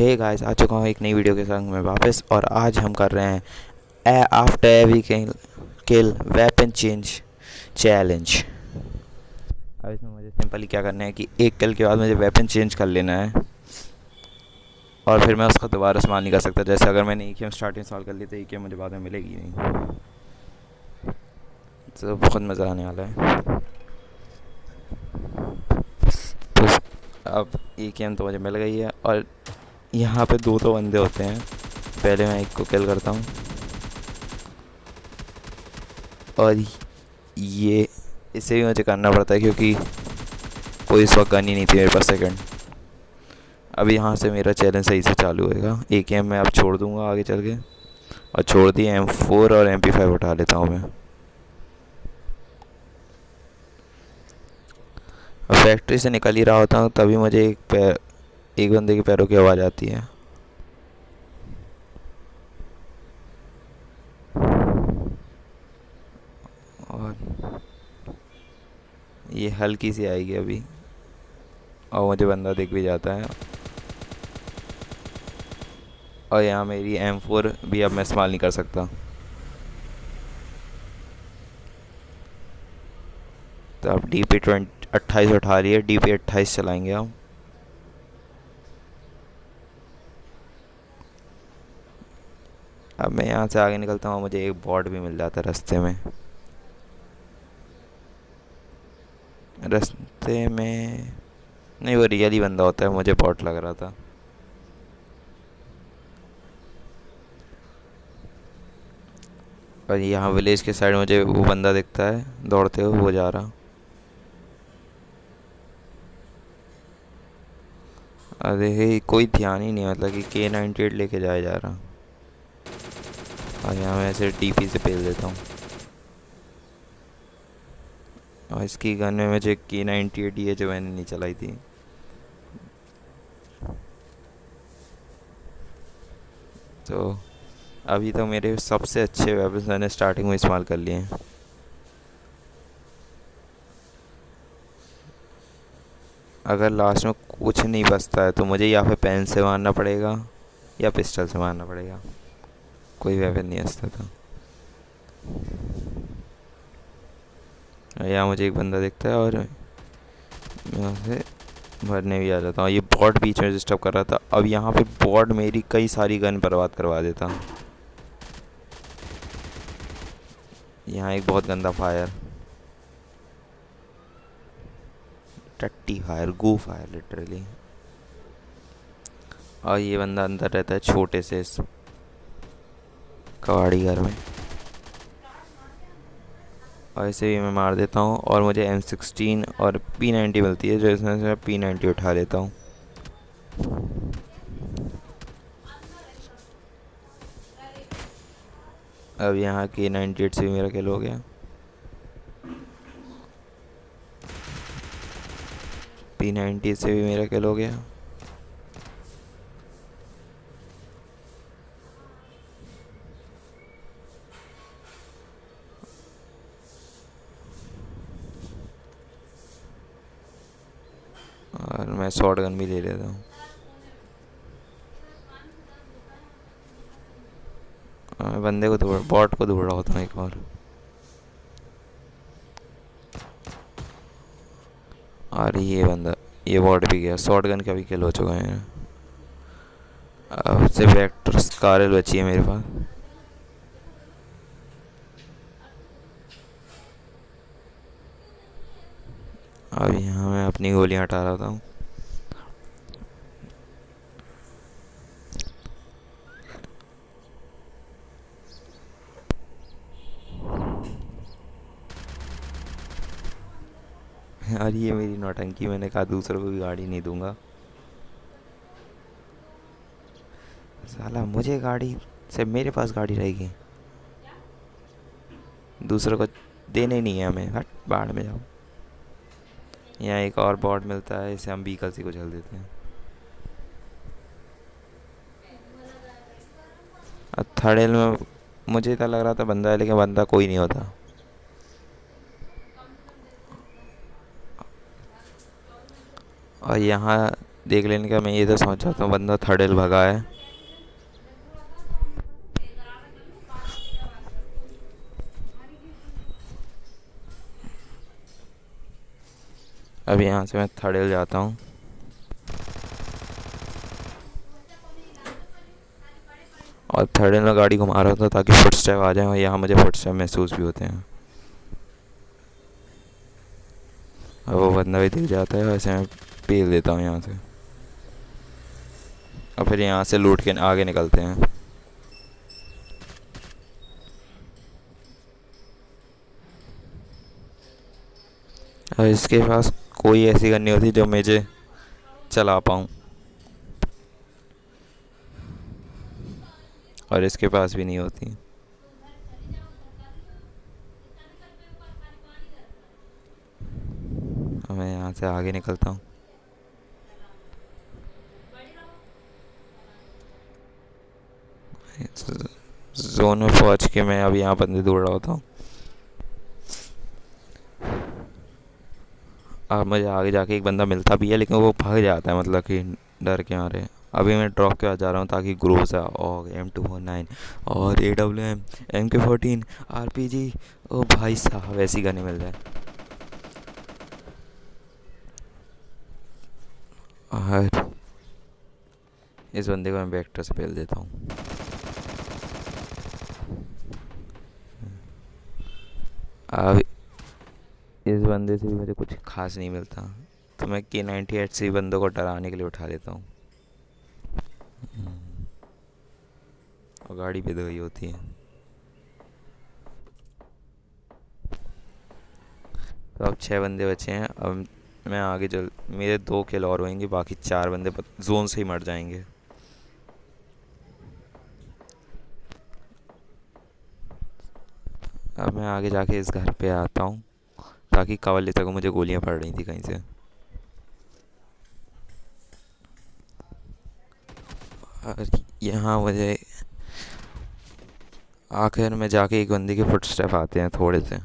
Hey guys, आ चुका हूँ एक नई वीडियो के साथ मैं वापस। और आज हम कर रहे हैं आफ्टर एवरी किल वेपन चेंज चैलेंज। अब इसमें मुझे सिंपली क्या करना है कि एक किल के बाद मुझे वेपन चेंज कर लेना है और फिर मैं उसका दोबारा इस्तेमाल नहीं कर सकता। जैसे अगर मैंने एक स्टार्टिंग इंस्टॉल कर ली तो एक मुझे बाद में मिलेगी नहीं। तो बहुत मज़ा आने वाला है। तो अब एक तो मुझे मिल गई है और यहाँ पे दो बंदे होते हैं। पहले मैं एक को किल करता हूँ और ये इसे भी मुझे करना पड़ता है क्योंकि कोई इस वक्त गन ही नहीं थी मेरे पास सेकंड। अब यहाँ से मेरा चैलेंज सही से चालू होएगा। AKM मैं अब छोड़ दूँगा आगे चल के और छोड़ दी M4 और MP5 उठा लेता हूँ मैं। और फैक्ट्री से निकल ही रहा होता हूँ तभी मुझे एक बंदे के पैरों की आवाज़ आती है। और ये हल्की सी आएगी अभी और मुझे बंदा दिख भी जाता है। और यहाँ मेरी M4 भी अब मैं इस्तेमाल नहीं कर सकता। तो अब DP28 उठा रही है, DP28 चलाएंगे हम। अब मैं यहाँ से आगे निकलता हूँ, मुझे एक बॉट भी मिल जाता है रास्ते में नहीं, वो रियल ही बंदा होता है, मुझे बॉट लग रहा था। और यहाँ विलेज के साइड मुझे वो बंदा दिखता है दौड़ते हुए, वो जा रहा। अरे कोई ध्यान ही नहीं, मतलब कि K98 लेके जाया जा रहा। और यहाँ मैं ऐसे TP से पेल देता हूँ और इसकी गन में मुझे K98 ही है जो मैंने नहीं चलाई थी। तो अभी तो मेरे सबसे अच्छे वेपन्स मैंने स्टार्टिंग में इस्तेमाल कर लिए हैं। अगर लास्ट में कुछ नहीं बचता है तो मुझे या फिर पेन से मारना पड़ेगा या पिस्टल से मारना पड़ेगा, कोई वेपन नहीं बचता था। यहाँ मुझे एक बंदा दिखता है और मैं यहाँ से भरने भी आ जाता हूँ। ये बॉट बीच में डिस्टर्ब कर रहा था। अब यहाँ पे बॉट मेरी कई सारी गन बर्बाद करवा देता। यहाँ एक बहुत गंदा फायर, टट्टी फायर, गू फायर लिटरली। और ये बंदा अंदर रहता है छोटे से इस कबाड़ी घर में, और इसे भी मैं मार देता हूँ और मुझे M16 और P90 मिलती है, जो इसमें से मैं P90 उठा लेता हूँ। अब यहाँ K98 से भी मेरा किल हो गया। P90 से भी मेरा किल हो गया। और मैं शॉट गन भी ले लेता हूँ। मैं बंदे को बॉट को ढूंढ रहा होता हूँ एक और ये बंदा, ये बॉट भी गया। शॉट गन का भी किल हो चुका है। अब सिर्फ वेक्टर स्कारल बची है मेरे पास। अब यहाँ मैं अपनी गोलियाँ हटा रहा हूँ। और ये मेरी नौटंकी, मैंने कहा दूसरों को भी गाड़ी नहीं दूंगा। साला मुझे गाड़ी से, मेरे पास गाड़ी रहेगी, दूसरों को देने नहीं है हमें। हट बाढ़ में जाओ। यहाँ एक और बॉट मिलता है, इसे हम व्हीकल से कुचल देते हैं। और थर्ड एल में मुझे तो लग रहा था बंदा है, लेकिन बंदा कोई नहीं होता। और यहाँ देख लेने का। मैं ये तो सोच चाहता हूँ बंदा थर्ड भगा है। अभी यहाँ से मैं थर्ड जाता हूँ। और थर्ड में गाड़ी घुमा रहा था ताकि फुट स्टेप आ जाए, और यहाँ मुझे फुट स्टेप महसूस भी होते हैं। अब वो बंदा भी दिख जाता है, वैसे मैं पेल देता हूँ यहाँ से, और फिर यहाँ से लूट के आगे निकलते हैं। और इसके पास कोई ऐसी गन नहीं होती जो मुझे चला पाऊँ, और इसके पास भी नहीं होती। मैं यहाँ से आगे निकलता हूँ। जोन में पहुँच के मैं अब यहाँ बंदे दौड़ रहा होता हूँ। अब मुझे आगे जाके एक बंदा मिलता भी है, लेकिन वो भाग जाता है, मतलब कि डर के मारे। अभी मैं ड्रॉप के बाद जा रहा हूँ ताकि ग्रोजा और M249 और AWM MK14 RPG, ओ भाई साहब ऐसी गने मिल जाए। और इस बंदे को मैं वेक्टर से पेल देता हूँ। अब इस बंदे से भी मुझे कुछ खास नहीं मिलता, तो मैं K98 से बंदों को डराने के लिए उठा लेता हूँ। और गाड़ी भी दो ही होती है। तो अब 6 बंदे बचे हैं। अब मैं आगे चल, मेरे 2 किल और होंगे, बाकी 4 बंदे जोन से ही मर जाएंगे। अब मैं आगे जाके इस घर पे आता हूँ ताकि कवर ले सकूँ। मुझे गोलियाँ पड़ रही थी कहीं से। और यहाँ मुझे आखिर में जाके एक बंदे के फुटस्टेप आते हैं थोड़े से।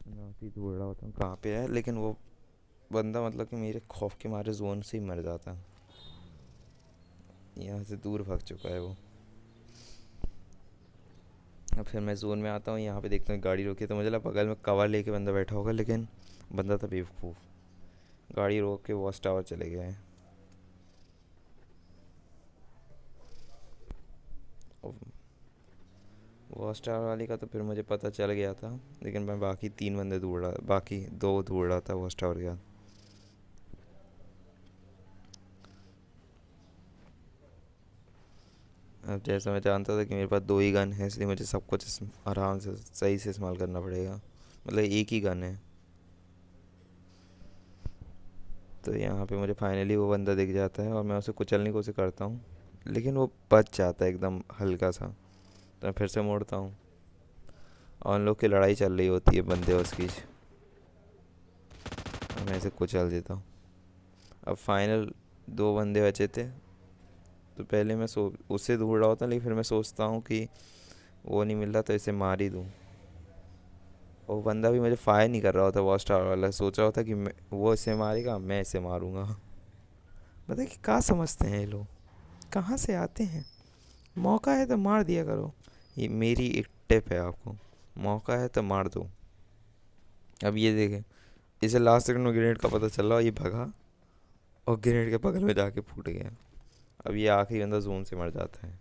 मैं ढूंढ रहा होता हूँ कहाँ पे है, लेकिन वो बंदा मतलब कि मेरे खौफ के मारे जोन से ही मर जाता। यहाँ से दूर भाग चुका है वो। अब फिर मैं जोन में आता हूँ, यहाँ पे देखता हूँ गाड़ी रोकी, तो मुझे लगा बगल में कवर लेके बंदा बैठा होगा, लेकिन बंदा था बेवकूफ़, गाड़ी रोक के वॉच टावर चले गए हैं। वॉच टावर वाले का तो फिर मुझे पता चल गया था, लेकिन मैं बाकी 3 बंदे ढूंढ रहा, बाकी 2 ढूंढ रहा था वॉच टावर के। अब जैसा मैं जानता था कि मेरे पास 2 ही गन है, इसलिए मुझे सब कुछ आराम से सही से इस्तेमाल करना पड़ेगा। मतलब एक ही गन है। तो यहाँ पे मुझे फाइनली वो बंदा दिख जाता है, और मैं उसे कुचलने की कोशिश करता हूँ, लेकिन वो बच जाता है एकदम हल्का सा। तो मैं फिर से मोड़ता हूँ, और उन लोग की लड़ाई चल रही होती है बंदे उसकी, मैं इसे कुचल देता हूँ। अब फाइनल 2 बंदे बचे थे, तो पहले मैं उसे ढूंढ रहा होता, लेकिन फिर मैं सोचता हूँ कि वो नहीं मिल रहा तो इसे मार ही दूँ। वो बंदा भी मुझे फायर नहीं कर रहा होता, वॉच टावर वाला सोच रहा होता कि वो इसे मारेगा, मैं इसे मारूंगा। पता कि कहाँ समझते हैं ये लोग, कहाँ से आते हैं। मौका है तो मार दिया करो, ये मेरी एक टिप है आपको, मौका है तो मार दो। अब ये देखें, इसे लास्ट सेकंड में ग्रेनेड का पता चल रहा, ये भगा और ग्रेनेड के बगल में जाके फूट गया। अब ये आखिरी बंदा जोन से मर जाता है।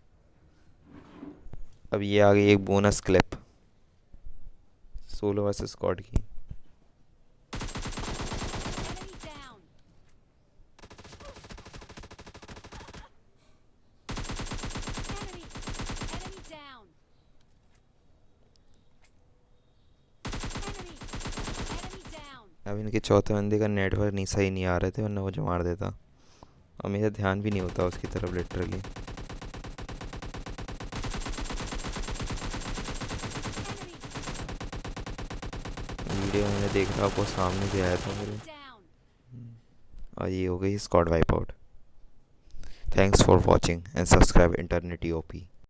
अब ये आ गई एक bonus clip solo versus squad की। अब इनके चौथे बंदे का नेटवर्क नहीं सही नहीं आ रहे थे, वरना वो जो मार देता, और मेरा ध्यान भी नहीं होता उसकी तरफ लिटरली। वीडियो मैंने देखा, वो सामने से आया था मेरे। और ये हो गई squad wipe out. Thanks for watching and subscribe internet OP.